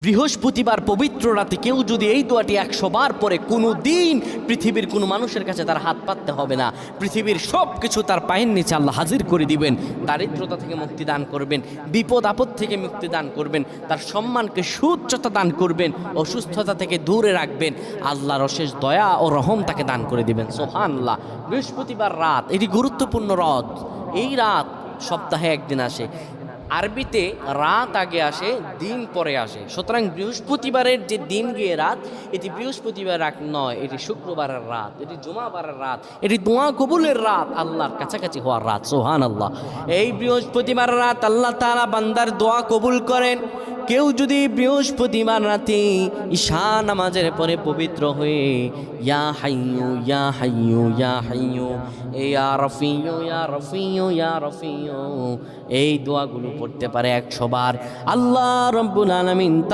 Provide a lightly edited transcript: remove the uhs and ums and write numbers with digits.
বৃহস্পতিবার পবিত্র রাতে কেউ যদি এই দোয়াটি 100 বার পরে কোনো দিন পৃথিবীর কোনো মানুষের কাছে তার হাত পাততে হবে না, পৃথিবীর সব কিছু তার পায়ের নিচে আল্লাহ হাজির করে দিবেন। দারিদ্রতা থেকে মুক্তি দান করবেন, বিপদ আপদ থেকে মুক্তি দান করবেন, তার সম্মানকে সুউচ্চতা দান করবেন, অসুস্থতা থেকে দূরে রাখবেন, আল্লাহর অশেষ দয়া ও রহম তাকে দান করে দিবেন। সুবহানাল্লাহ। বৃহস্পতিবার রাত এটি গুরুত্বপূর্ণ রাত। এই রাত সপ্তাহে একদিন আসে। আরবিতে রাত আগে আসে, দিন পরে আসে। সুতরাং বৃহস্পতিবারের যে দিন গিয়ে রাত, এটি বৃহস্পতিবার রাত নয়, এটি শুক্রবারের রাত, এটি জুমাবারের রাত, এটি দোয়া কবুলের রাত, আল্লাহর কাছাকাছি হওয়ার রাত। সুবহানাল্লাহ। এই বৃহস্পতিবার রাত আল্লাহ তাআলা বান্দার দোয়া কবুল করেন। কেউ যদি বৃহস্পতিবার রাতে ঈশা নামাজের পরে পবিত্র হয়ে ইয়া হাইয়ু ইয়া হাইয়ু ইয়া হাইয়ু ইয়া রফিয়ু ইয়া রফিয়ু ইয়া রফিয়ু এই দোয়াগুলো পড়তে পারে 100 বার, আল্লাহ রাব্বুল আলামিন তার